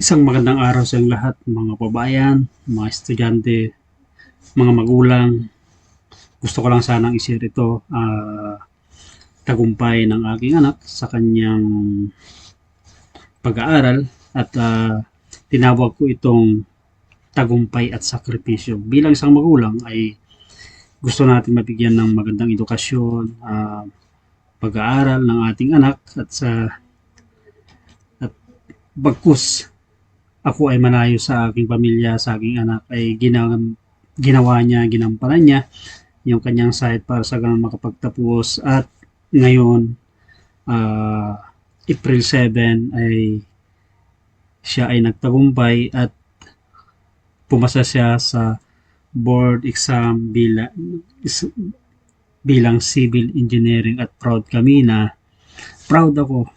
Isang magandang araw sa inyong lahat, mga kababayan, mga estudyante, mga magulang. Gusto ko lang sanang i-share ito, tagumpay ng aking anak sa kanyang pag-aaral at tinawag ko itong tagumpay at sakripisyo. Bilang isang magulang ay gusto natin mabigyan ng magandang edukasyon, pag-aaral ng ating anak at bagkus ako ay malayo sa aking pamilya, sa aking anak ay ginawa niya, ginampanan niya yung kanyang side para sa ganun makapagtapos at ngayon April 7 ay siya ay nagtagumpay at pumasa siya sa board exam bilang civil engineering at proud ako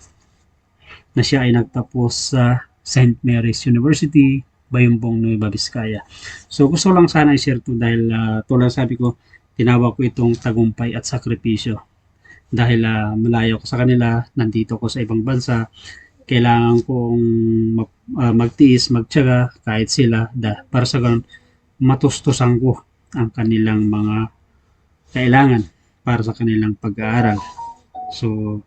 na siya ay nagtapos sa St. Mary's University, Bayumbong, Nueva Vizcaya. So gusto lang sana i-share to dahil tulad sabi ko, tinawag ko itong tagumpay at sakripisyo. Dahil malayo ko sa kanila, nandito ko sa ibang bansa, kailangan kong magtiis, magtiyaga kahit sila para sa ganun matustusan ko ang kanilang mga kailangan para sa kanilang pag-aaral. So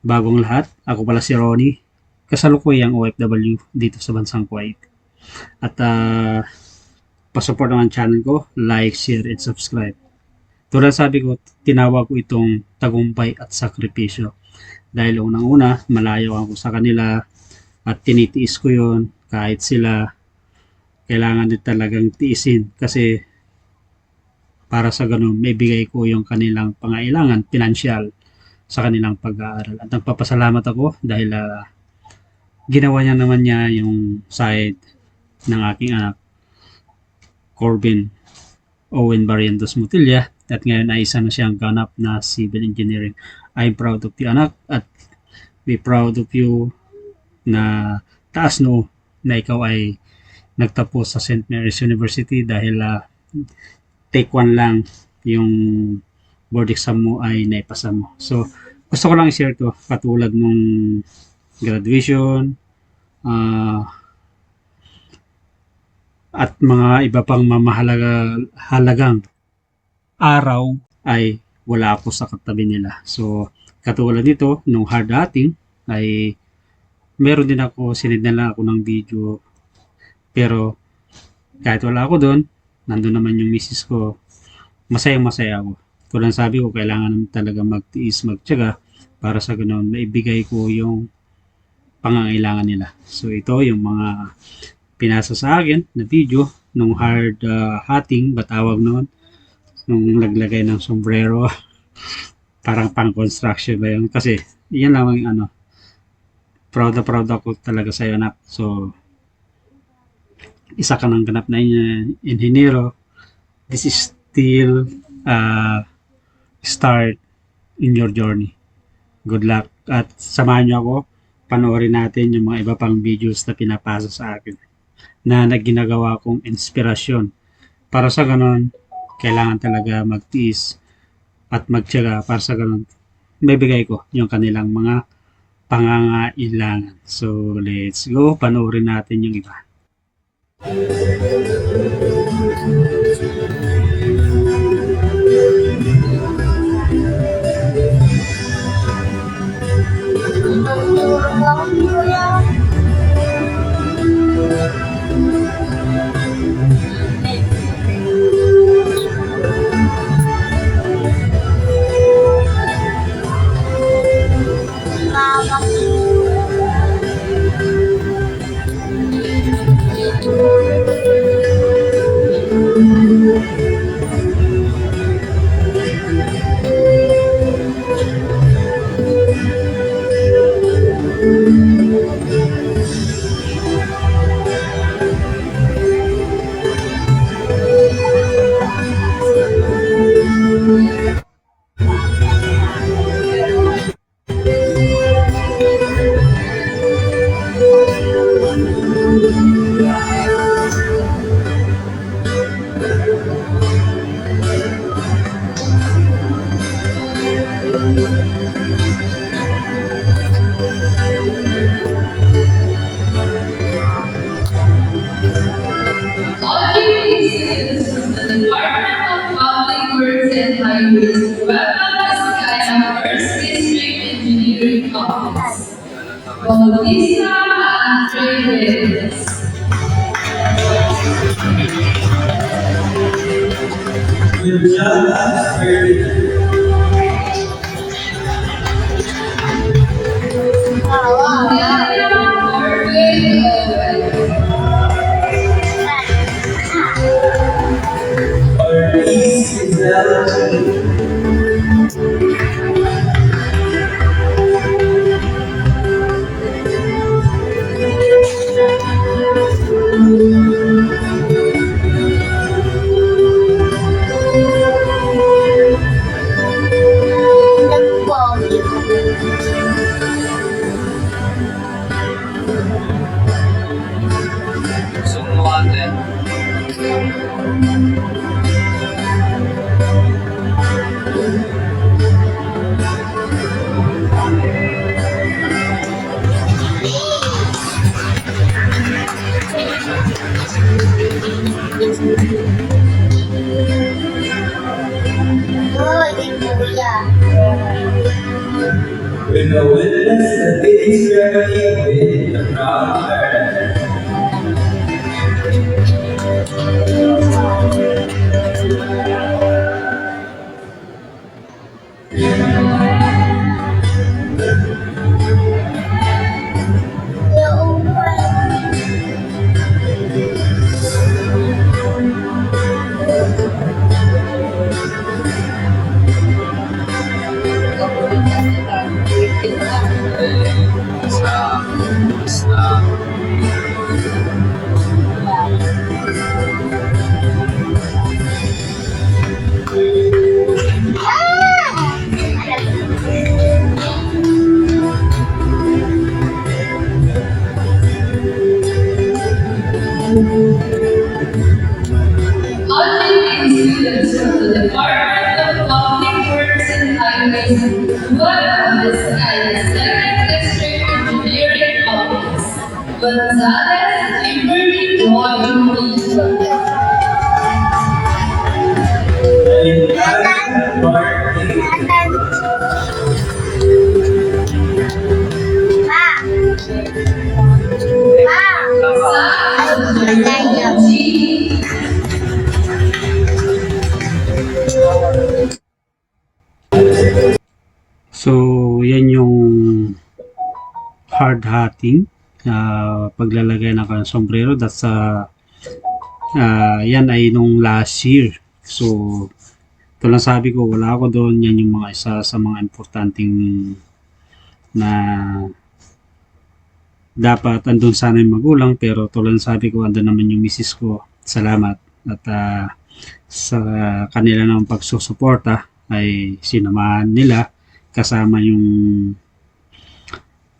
bagong lahat, ako pala si Ronnie, kasalukuyang OFW dito sa bansang Kuwait. At pasupport naman channel ko, like, share, and subscribe. Tulad sabi ko, tinawag ko itong tagumpay at sakripisyo. Dahil unang-una, malayo ako sa kanila at tinitiis ko yun kahit sila kailangan din talagang tiisin kasi para sa ganun, may bigay ko yung kanilang pangailangan, pinansyal sa kanilang pag-aaral. At nagpapasalamat ako dahil ginawa niya yung side ng aking anak, Corbin Owen Barrientos Mutilla, at ngayon ay isa na siyang ganap na civil engineering. I'm proud of you, anak, at be proud of you na taas no na ikaw ay nagtapos sa St. Mary's University dahil take 1 lang yung board exam mo ay naipasa mo. So gusto ko lang i-share to katulad nung graduation at mga iba pang halagang araw ay wala ako sa katabi nila. So katulad nito nung hard dating ay meron din ako, sinid na lang ako ng video, pero kahit wala ako doon, nandun naman yung misis ko, masaya ako. Tulad sabi ko, kailangan talaga magtiis, magtiyaga para sa ganoon maibigay ko yung pangangailangan nila. So ito yung mga pinasa sa akin na video nung hard hatting, batawag noon, nung naglagay ng sombrero. Parang pang construction ba yun? Kasi yan lang yung proud ako talaga sa iyo, anak. So isa ka ng ganap na inhinyero. This is still start in your journey. Good luck at samahan niyo ako, panoorin natin yung mga iba pang videos na pinapasa sa akin na ginagawa kong inspirasyon. Para sa ganon, kailangan talaga magtiis at magtiyaga para sa ganon may bigay ko yung kanilang mga pangangailangan. So let's go, panoorin natin yung iba. Kaya First District Engineering Office. Bautista Andres. When the witness the bidding ceremony with the crown earth. Outstanding students from the Department of Public Works and Highways, Guadalupe Vizcaya Second District Engineering Office, Gonzales Kimberly Joy Lee. So, yan yung hard hatting, paglalagay ng kanyang sombrero. That's yan ay nung last year. So, ito lang sabi ko, wala ako doon. Yan yung mga isa sa mga importanteng na dapat andun sana yung magulang, pero tulad ng sabi ko, andun naman yung misis ko. Salamat. At sa kanila ng pagsusuporta ay sinamahan nila kasama yung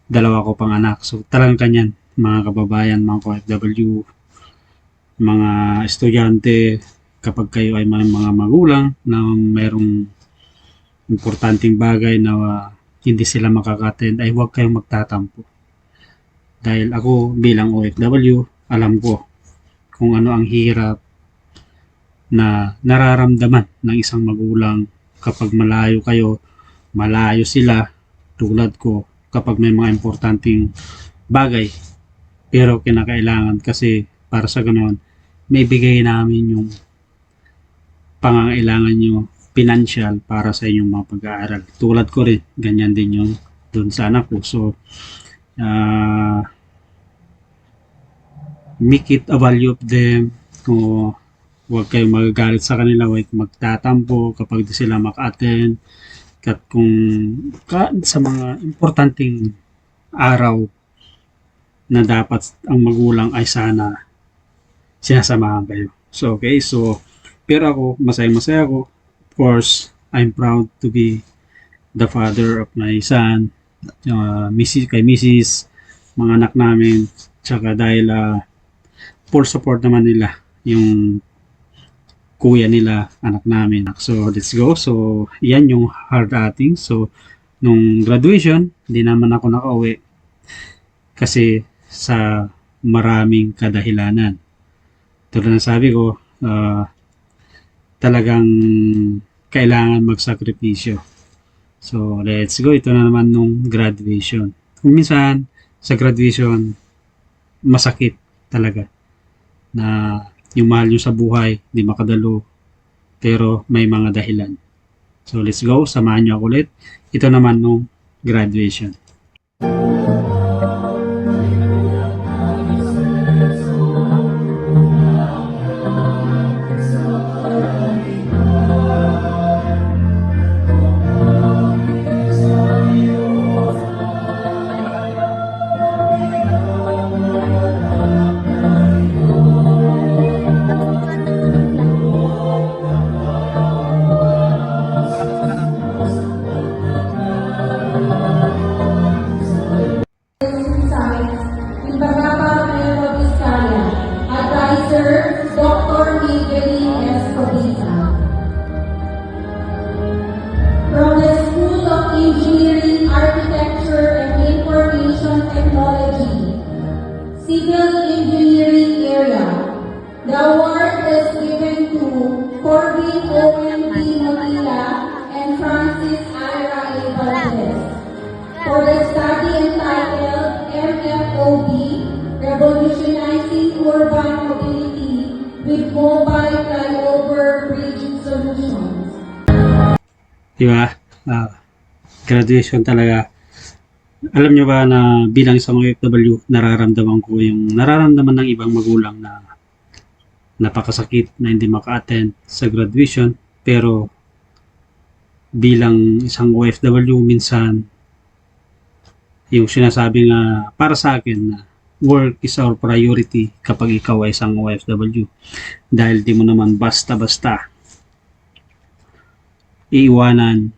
dalawa ko pang anak. So talagang kanyan, mga kababayan, mga OFW, mga estudyante, kapag kayo ay mga magulang na mayroong importanteng bagay na hindi sila makaka-attend, ay huwag kayong magtatampo. Dahil ako bilang OFW, alam ko kung ano ang hirap na nararamdaman ng isang magulang kapag malayo kayo, malayo sila, tulad ko, kapag may mga importanteng bagay, pero kinakailangan kasi para sa ganoon, may bigay namin yung pangangailangan nyo, financial, para sa inyong mga pag-aaral. Tulad ko rin, ganyan din yung doon sa anak ko. So, make it a value of them. O huwag kayong magagalit sa kanila, huwag magtatampo kapag di sila maka-attend. At kung sa mga importanteng araw na dapat ang magulang ay sana sinasamahan kayo. So, okay. So, pero ako, masaya-masaya ako. Of course, I'm proud to be the father of my son, kay Mrs., mga anak namin, tsaka dahil full support naman nila yung kuya nila, anak namin. So, let's go. So, yan yung hard hatting. So, nung graduation, hindi naman ako nakauwi kasi sa maraming kadahilanan. Tulad ng sabi ko, talagang kailangan magsakripisyo. So, let's go. Ito na naman nung graduation. Kung minsan, sa graduation, masakit talaga na yung mahal nyo sa buhay, hindi makadalo, pero may mga dahilan. So, let's go. Samahan nyo ako ulit. Ito naman nung graduation. Advisor, Dr. Miguelin Escobedo. From the School of Engineering, Architecture, and Information Technology, Civil Engineering area. The award is given to Corbin Owen D. Manila and Francis Ira A. Valdez for the study entitled MFOB, Revolutionizing Urban Mobility with Mobile Flyover Bridge Solutions. Diba? Graduation talaga. Alam nyo ba na bilang isang OFW, nararamdaman ko yung nararamdaman ng ibang magulang na napakasakit na hindi maka-attend sa graduation, pero bilang isang OFW minsan yung sinasabi nga para sa akin na work is our priority kapag ikaw ay isang OFW, dahil di mo naman basta-basta iiwanan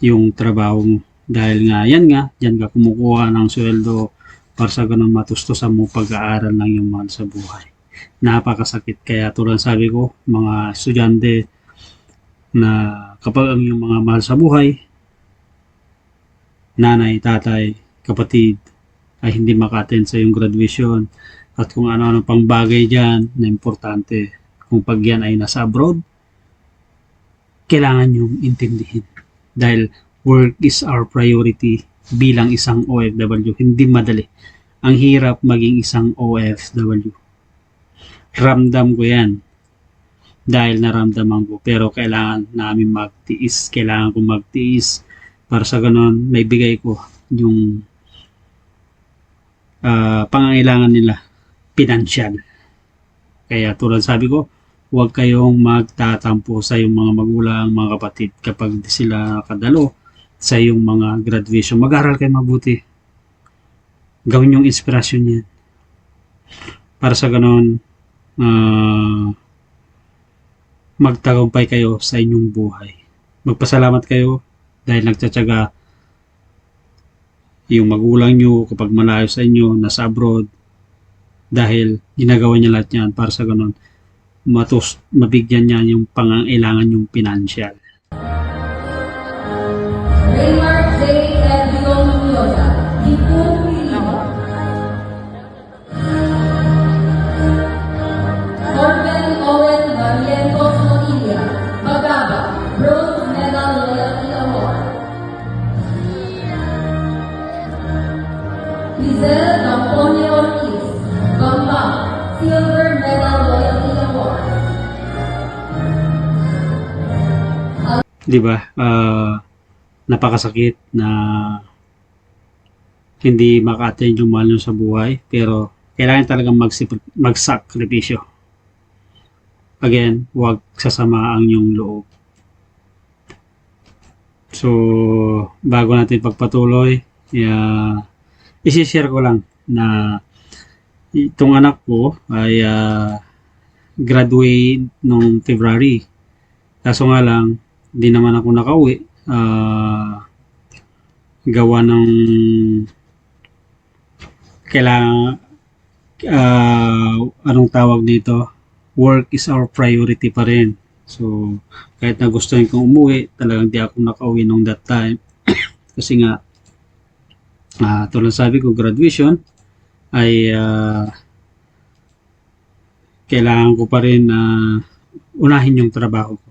yung trabaho mo, dahil nga yan nga dyan ka kumukuha ng sweldo para sa ganun matustusan mo pag-aaral ng iyong mahal sa buhay. Napakasakit. Kaya tulad sabi ko, mga estudyante na kapag ang iyong mga mahal sa buhay, nanay, tatay, kapatid, ay hindi maka-attend sa iyong graduation at kung ano-ano pang bagay dyan na importante, kung pag yan ay nasa abroad, kailangan yung intindihin, dahil work is our priority bilang isang OFW. Hindi madali. Ang hirap maging isang OFW. Ramdam ko yan dahil naramdaman ko, pero kailangan namin magtiis, kailangan ko magtiis para sa ganun may bigay ko yung pangangailangan nila, pinansyal. Kaya tulad sabi ko, huwag kayong magtatampo sa iyong mga magulang, mga kapatid kapag di sila nakadalo sa iyong mga graduation. Mag-aral kayo mabuti. Gawin yung inspirasyon niyan. Para sa ganun, magtagumpay kayo sa inyong buhay. Magpasalamat kayo dahil nagtsatsaga yung magulang nyo kapag malayo sa inyo, nasa abroad, dahil ginagawa niya lahat yan para sa ganun mabigyan niya yung pangangailangan yung pinansyal. Raymar J. Edwin Yoda, Dipu Pilino. Corbin Owen Barrientos Monilla, Bagaba, Bronze Medal Loyalty Award. Lizel Camponio Ortiz, Bamba, Silver Medal Loyalty Award. Di ba? Napakasakit na hindi maka-attend yung mahal nyo sa buhay, pero kailangan talagang magsakripisyo. Again, huwag sasama ang yung loob. So, bago natin pagpatuloy, isi-share ko lang na itong anak ko ay graduate nung February. Kaso nga lang, di naman ako nakauwi. Gawa ng kailangan, anong tawag dito, work is our priority pa rin. So, kahit na gusto kong umuwi, talagang di ako nakauwi nung that time. Kasi nga, tulad sabi ko, graduation ay kailangan ko pa rin unahin yung trabaho ko.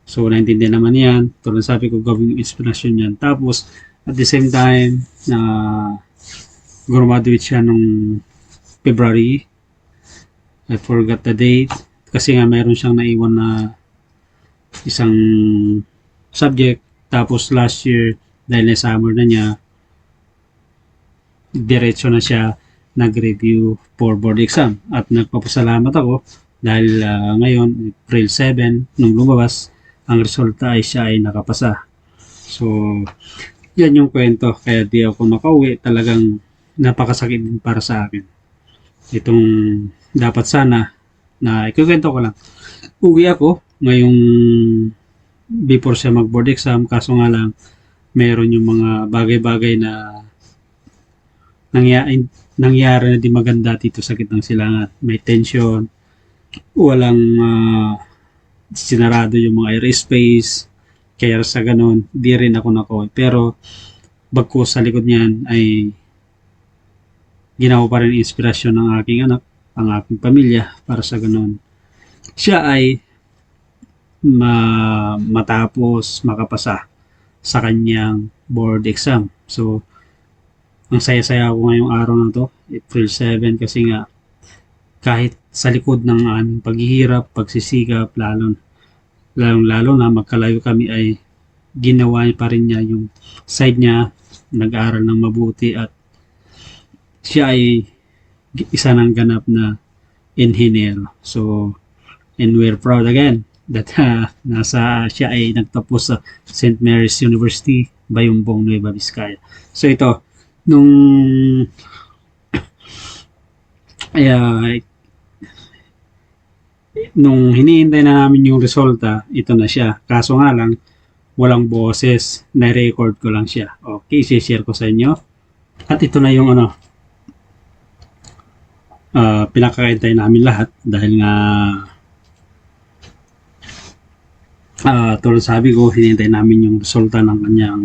So, naintindihan naman yan. Tulad sabi ko, gawing inspirasyon yan. Tapos, at the same time, graduate siya nung February. I forgot the date. Kasi nga, mayroon siyang naiwan na isang subject. Tapos, last year, dahil na summer na niya, diretso na siya nag-review for board exam. At nagpapasalamat ako dahil ngayon, April 7, nung lumabas, ang resulta ay siya ay nakapasa. So, yan yung kwento. Kaya di ako makauwi. Talagang napakasakit din para sa akin. Itong dapat sana na ikukwento ko lang. Uwi ako ngayong before siya mag-board exam. Kaso nga lang, meron yung mga bagay-bagay na nangyari na di maganda dito sa gitnang silangan. May tension, walang sinarado yung mga airspace, kaya sa ganun, di rin ako nakoy. Pero, bagko sa likod niyan ay ginawa pa rin inspirasyon ng aking anak, ang aking pamilya, para sa ganun. Siya ay matapos makapasa sa kanyang board exam. So, ang saya-saya ako ngayong araw na to, April 7, kasi nga kahit sa likod ng aming paghihirap, pagsisikap, lalo na magkalayo kami ay ginawa pa rin niya yung side niya, nag-aaral ng mabuti at siya ay isa ng ganap na engineer. So, and we're proud again that siya ay nagtapos sa St. Mary's University, Bayumbong, Nueva Vizcaya. So ito, nung hinihintay na namin yung resulta, ito na siya. Kaso nga lang, walang boses, na-record ko lang siya. Okay, share ko sa inyo. At ito na yung pinakakaintay namin lahat dahil nga tulad sabi ko, hinihintay namin yung resulta ng kanyang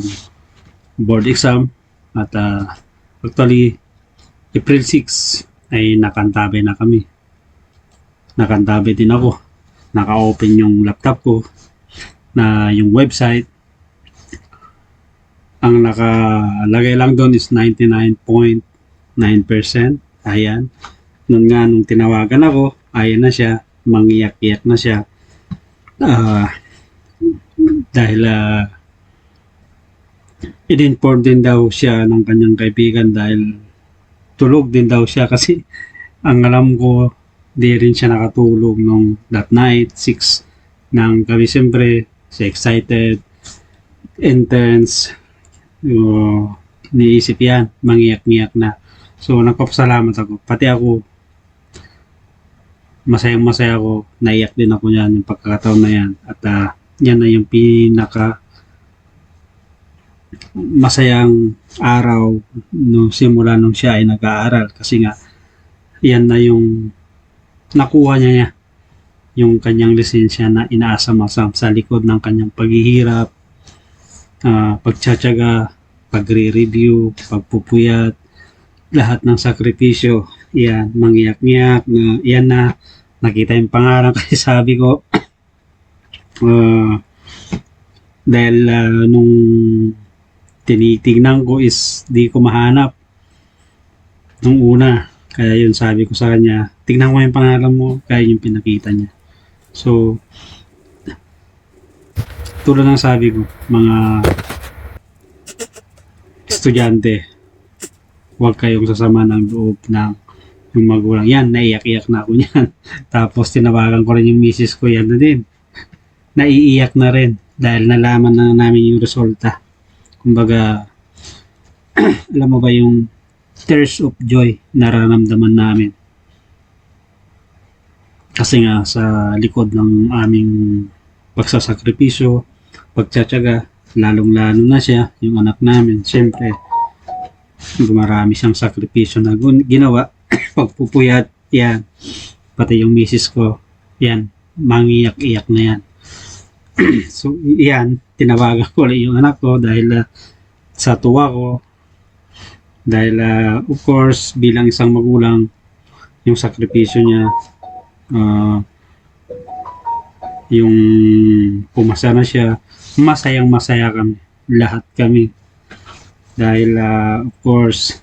board exam. At actually, April 6 ay nakantabi na kami. Nakantabi din ako. Naka-open yung laptop ko na yung website. Ang nakalagay lang doon is 99.9%. Ayan. Noon nga, nung tinawagan ako, ayan na siya. Mangiyak-iyak na siya. Dahil in-inform din daw siya ng kanyang kaibigan dahil tulog din daw siya kasi ang alam ko di rin siya nakatulog nung that night 6 ng gabi. Siyempre siya excited, intense, niisip yan, mangiyak-ngiyak na. So nagpapasalamat ako, pati ako masayang-masaya ako, naiyak din ako yan yung pagkakataon na yan. At yan na yung pinaka masayang araw no simula nung siya ay nag-aaral kasi nga yan na yung nakuha niya yung kanyang lisensya na inaasam-asam sa likod ng kanyang paghihirap, pagtsatsaga, pagre-review, pagpupuyat, lahat ng sakripisyo. Yan, mangiyak-ngiyak na yan na nakita yung pangalan kasi sabi ko dahil nung tinitignan ko is di ko mahanap nung una. Kaya yun sabi ko sa kanya, tignan ko yung pangalan mo, kaya yung pinakita niya. So, tulad ng sabi ko, mga estudyante, huwag kayong sasama ng loob ng yung magulang. Yan, naiyak-iyak na ako niyan. Tapos tinawagan ko rin yung misis ko, yan na din. Naiiyak na rin dahil nalaman na namin yung resulta. Kumbaga, alam mo ba yung tears of joy nararamdaman namin? Kasi nga sa likod ng aming pagsasakripisyo, pagtsatsaga, lalong-lalo na siya, yung anak namin. Siyempre, marami siyang sakripisyo na ginawa. Pagpupuyat, yan. Pati yung misis ko, yan, mangiyak-iyak na yan. So, yan, tinawagan ko ulit yung anak ko dahil sa tuwa ko. Dahil, of course, bilang isang magulang, yung sakripisyo niya, yung pumasa na siya, masayang masaya kami. Lahat kami. Dahil of course,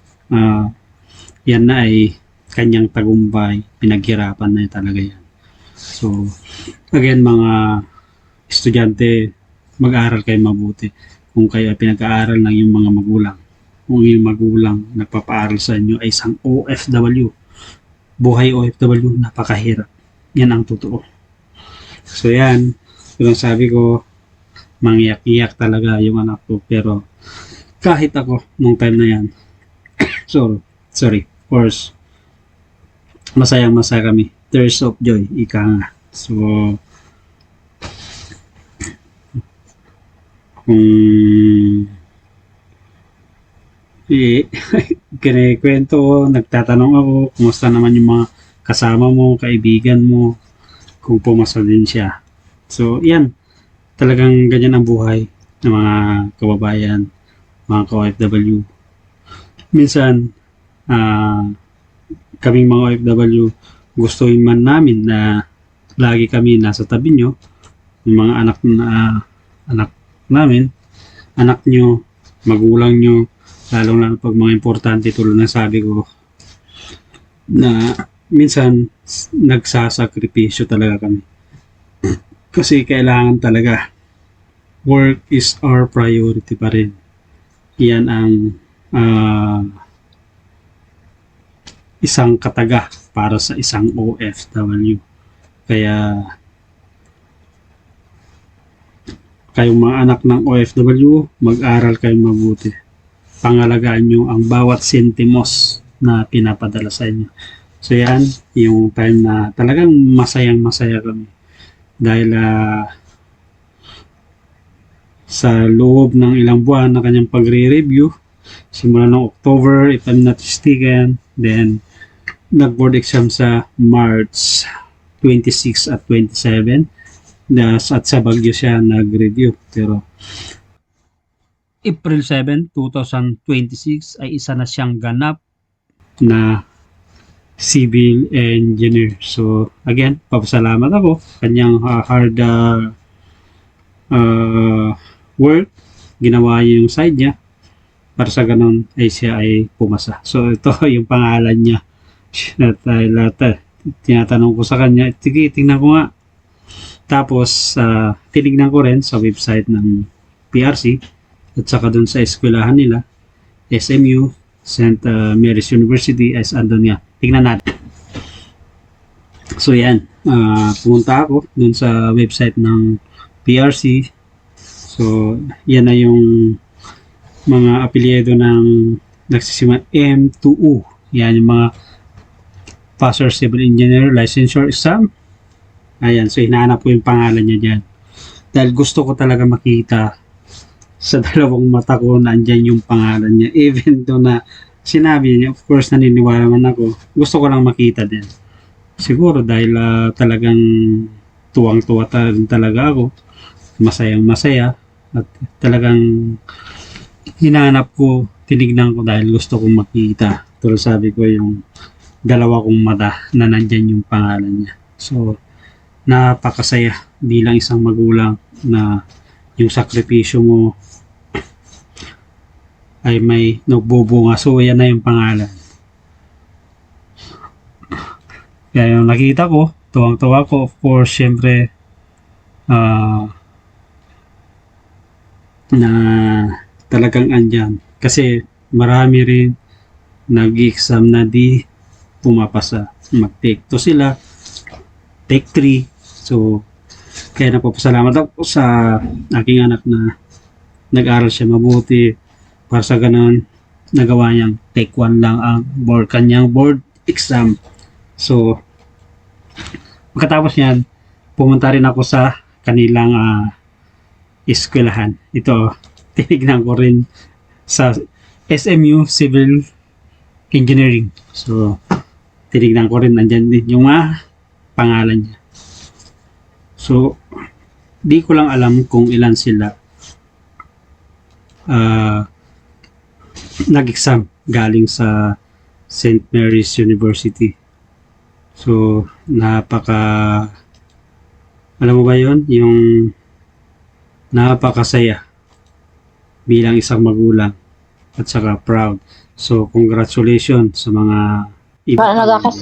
yan na ay kanyang tagumpay. Pinaghirapan na talaga yan. So, again mga estudyante, mag-aral kayo mabuti. Kung kayo ay pinag-aaral ng yung mga magulang. Kung yung magulang nagpapaaral sa inyo ay isang OFW. Buhay OFW, napakahirap. Yan ang totoo. So yan, yung sabi ko, mangyak-iyak talaga yung anak ko. Pero kahit ako, nung time na yan, sorry, of course, masayang masaya kami. Tears of joy, ika nga. So, kung kinikwento ko, nagtatanong ako, kumusta naman yung mga kasama mo, kaibigan mo, kung pumasa din siya. So, yan. Talagang ganyan ang buhay ng mga kababayan, mga ka-OFW. Minsan, kaming mga OFW, gustuin man namin na lagi kami nasa tabi nyo, yung mga anak namin, anak nyo, magulang nyo, lalong pag mga importante tulad ng sabi ko, na minsan nagsasakripisyo talaga kami. Kasi kailangan talaga, work is our priority pa rin. Yan ang isang kataga para sa isang OFW. Kaya kayong mga anak ng OFW, mag-aral kayong mabuti. Pangalagaan nyo ang bawat sentimos na pinapadala sa inyo. So yan, yung time na talagang masayang masaya kami. Dahil sa loob ng ilang buwan na kanyang pagre-review, simula ng October, if I'm not mistaken, then nag-board exam sa March 26 at 27. At sa Baguio siya nag-review. Pero April 7, 2026 ay isa na siyang ganap na civil engineer. So again, papasalamat ako kanyang hard work, ginawa niya yung side niya para sa ganun ay siya ay pumasa. So ito yung pangalan niya. At tinatanong ko sa kanya, tingnan ko nga. Tapos tinignan ko rin sa website ng PRC at saka dun sa eskwelahan nila, SMU, St. Mary's University, as andun nga. Tingnan natin. So yan, pumunta ako dun sa website ng PRC. So yan na yung mga apelyido ng nagsisimula M2U. Yan yung mga Passer Civil Engineer Licensure Exam. Ayan, so hinahanap ko yung pangalan niya dyan. Dahil gusto ko talaga makita sa dalawang mata ko na andyan yung pangalan niya. Even though na sinabi niya, of course naniniwala man ako, gusto ko lang makita din. Siguro dahil talagang tuwang-tuwa talaga ako, masayang masaya, at talagang hinahanap ko, tinignan ko dahil gusto kong makita. Tulad sabi ko yung dalawa kong mata na nandyan yung pangalan niya. So, napakasaya bilang isang magulang na yung sakripisyo mo ay may nagbubunga. So, yan na yung pangalan. Kaya yung nakita ko, tuwang-tuwa ko, of course, syempre, na talagang andyan. Kasi marami rin nag-exam na di pumapasa. Mag-take 2 sila, take 3. So, kaya napapasalamat ako sa aking anak na nag-aral siya mabuti. Para sa ganun, nagawa niyang take 1 lang ang kanyang board exam. So, pagkatapos niyan, pumunta rin ako sa kanilang eskwelahan. Ito, tinignan ko rin sa SMU Civil Engineering. So, tinignan ko rin, nandyan din yung pangalan niya. So, di ko lang alam kung ilan sila nag-exam galing sa St. Mary's University. So, napaka Alam mo ba yun? Yung napakasaya bilang isang magulang at saka proud. So, congratulations sa mga Paano nagakas?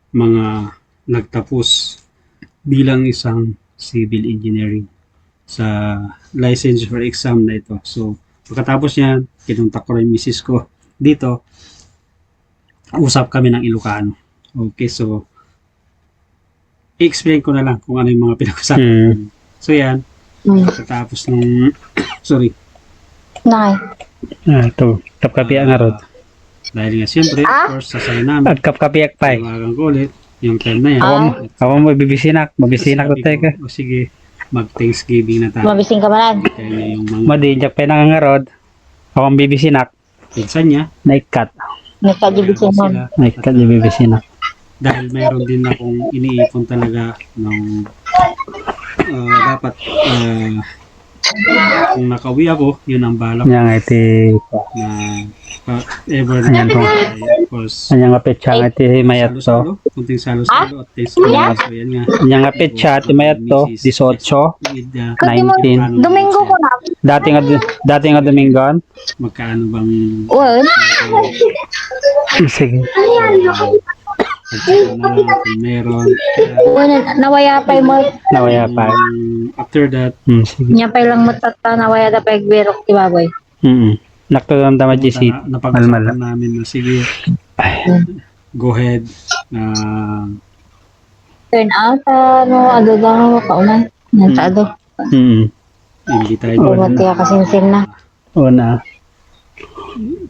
mga nagtapos bilang isang civil engineering sa licensure exam na ito. So, pagkatapos yan, kinuntak ko rin yung misis ko dito. Usap kami ng Ilocano. Okay, so i-explain ko na lang kung ano yung mga pinag-usapan. So, yan. Pagkatapos nung sorry. Nakay. Ito, kapkapiak nga rod. Dahil nga siyempre, of course, sasaya namin. At kapkapiak pa eh. Tumagang ko ulit yung time na yan. Ako mo bibisinak to Sabi teka. ko, o sige, mag-Thanksgiving na tayo. Mabising ka ba lang? Kaya nga yung mga Madinjak pa na nga rod. Ako ang bibisinak. pinsan niya, Naikat. Nagka-division mo. sila. Naikat yung bibisinak. Dahil mayroon din akong iniipon talaga ng dapat kung nakauwi ako, yun ang balak Yan nga iti. na ever Ayan po. of course Yan nga petsa nga iti mayat to. salo-salo, kunting salo-salo at Thanksgiving. So yan nga. Yan nga petsa iti mayat to. 18. With, 19. Domingo ko na. Dati nga Domingon. magkaano bang Well, Sige. at saka na kung meron. nawaya pa mo. Nawaya pa. After that, Sige. Nya pa lang matata nawaya da pa berok ti baboy. Naktulang tama GC. napag-usapan namin na sige, go ahead. Turn out ado daw kaunan. Nantado. Imbitahin Bumati mo ka sinsin na. Una.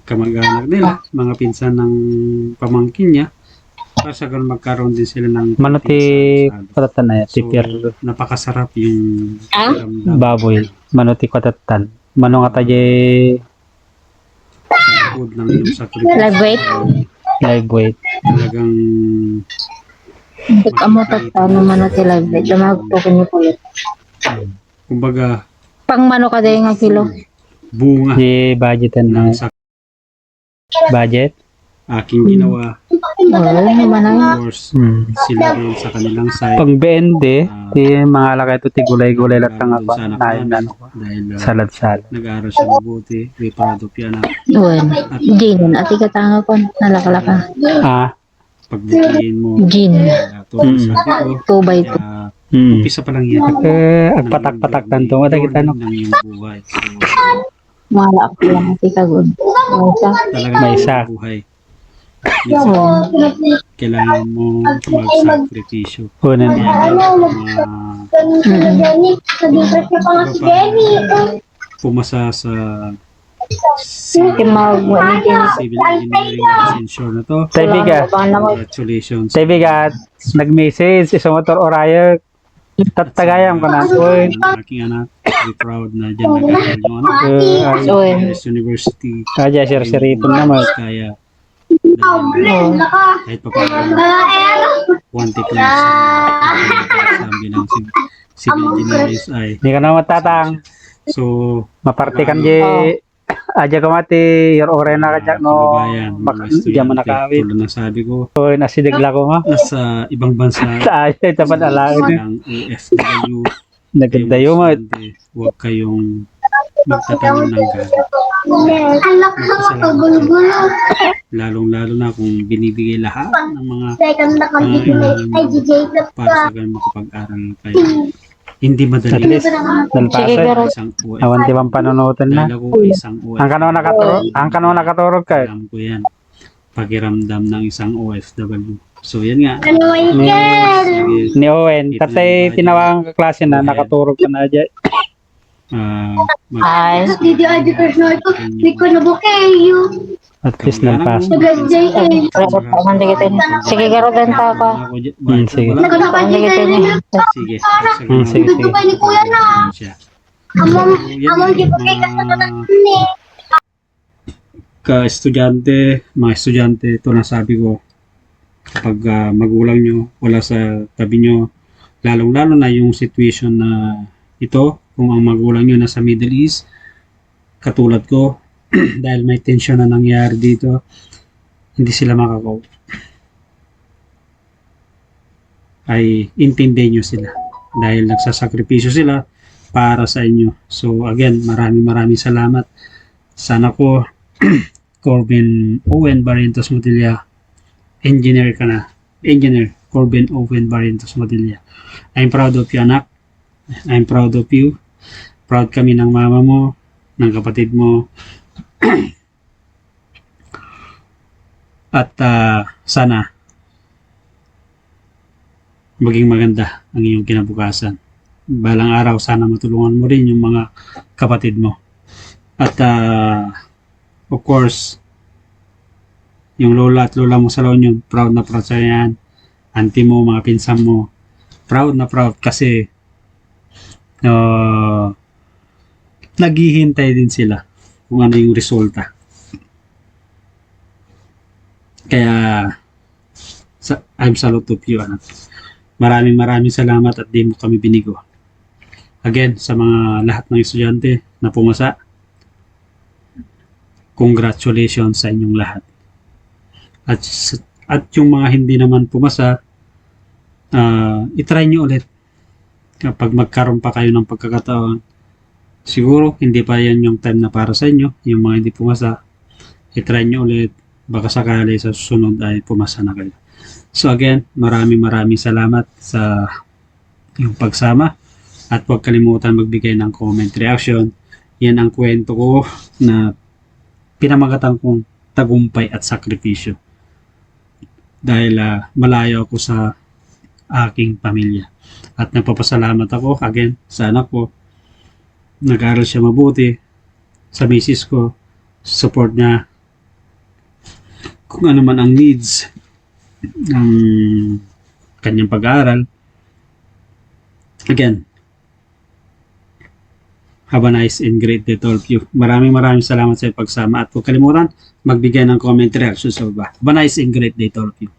kamag-anak nila, mga pinsan ng pamangkin niya, para sa ganun magkaroon din sila ng Mano ti pinsan. kotatan na So, ti pier napakasarap yung ramdam baboy. Mano ti kotatan. Mano nga tayo sa food ng iyong sakripisyo. Live weight. live weight. Talagang Dik amo tata naman na ti live weight. Damag po kunyo pulit. kumbaga Pang mano ka day nga kilo. bunga Di budgetan ng na budget. aking ginawa. Well, naman na. Of course, sila rin sa kanilang side. Pang BND, ti mga laki ito ti gulay-gulay lang Lalo nga dun pa. sa anak Nayon namin, ano ko. dahil Salad-salad. nag-aaral siya mabuti. We proud of you, anak. Well, Jin. Ati katanga ko. Nalakalaka. Pagbukiin mo. Jin. Tulad sabi ko, 2 by 2. kaya Mm. umpisa pa lang yan. Agpatak-patak tanto nga kita no. Ng iyong buhay. So, Wala ako lang. Ati kagod. Isa. talagang May isa. buhay. Minsan, kailangan mo magsakripisyo. Unan. Pumasa sa Timawag civil engineering licensure na to. Taibiga, Congratulations. taibiga, nag-message isang motor oraya. Tatagayam ko na. Uy, Ang aking anak, be proud na dyan nag-aaral yung anak. Uy. Paris University. Kaya sir-siripon naman. Kaya kahit pa paano one take lang sa bilang civil engineers ay Hindi ka na matatang. so Mapartikan di. Aja ka mati. Your ore na ka dyan no. kababayan, mga Diyan mo estudyante, nakawit. tulad ng sabi ko, Uy, nasidigla ko nga. nasa ibang bansa Sa aja, tapat alawin. ng OFW, Naganda yung mga. huwag kayong magtatanim ng galit. Anak na makagulo-gulo. Lalong-lalo na kung binibigay lahat ng mga Second na kami ay DJ ka para sa ganun makapag-aral kayo. Hindi At madali. least, Sige, dalpasa. pero Isang OFW. Awan di bang panunutan na. Dahil ako isang OFW. Ang kano nakaturog ka. Alam ko yan. Pakiramdam ng isang OFW. So yan nga. Ano Michael? Sige. Ni Owen, tatay tinawang kaklase na nakaturog ka na dyan. Ay. Video editor na ito. Hindi ko na bukayo. At least nalpasa. Nag-JA. Mandi kita ni. Sige, garo dan ta ko. Sige. Mandi kita ni. Sige. Sige, sige. Ito pa ni Kuya na. Among di pa kay kasalanan ni. Mga estudyante, ito na sabi ko, kapag magulang nyo, wala sa tabi nyo, lalong-lalo na yung situation na ito, kung ang magulang nyo nasa Middle East, katulad ko, dahil may tension na nangyari dito, hindi sila makaka ay intindihin nyo sila. dahil nagsasakripisyo sila para sa inyo. So again, maraming salamat. Sana ko Corbin Owen Barrientos Motilla, engineer ka na. Engineer Corbin Owen Barrientos Motilla. I'm proud of you, anak. I'm proud of you. Proud kami ng mama mo, ng kapatid mo. At sana maging maganda ang iyong kinabukasan. Balang araw, sana matulungan mo rin yung mga kapatid mo. At of course, yung lola at lola mo sa La Union, proud na proud sa yan. Auntie mo, mga pinsan mo, proud na proud kasi naghihintay din sila kung ano yung resulta. Kaya I'm salute of you, anak. Maraming salamat at di mo kami binigo. Again, sa mga lahat ng estudyante na pumasa, congratulations sa inyong lahat. At yung mga hindi naman pumasa, itry nyo ulit. Kapag magkaroon pa kayo ng pagkakataon, siguro hindi pa yan yung time na para sa inyo. Yung mga hindi pumasa, itry nyo ulit. Baka sakali sa susunod ay pumasa na kayo. So again, maraming salamat sa yung pagsama. At huwag kalimutan magbigay ng comment reaction. Yan ang kwento ko na pinamagatan kong tagumpay at sakripisyo. Dahil malayo ako sa aking pamilya. At nagpapasalamat ako again sa anak ko. Nag-aaral siya mabuti. Sa misis ko, support niya kung ano man ang needs ng kanyang pag-aaral. Again, have a nice and great day to all of you. Maraming salamat sa pagsama at huwag kalimutan magbigay ng comment reaction sa baba. Have a nice and great day to all of you.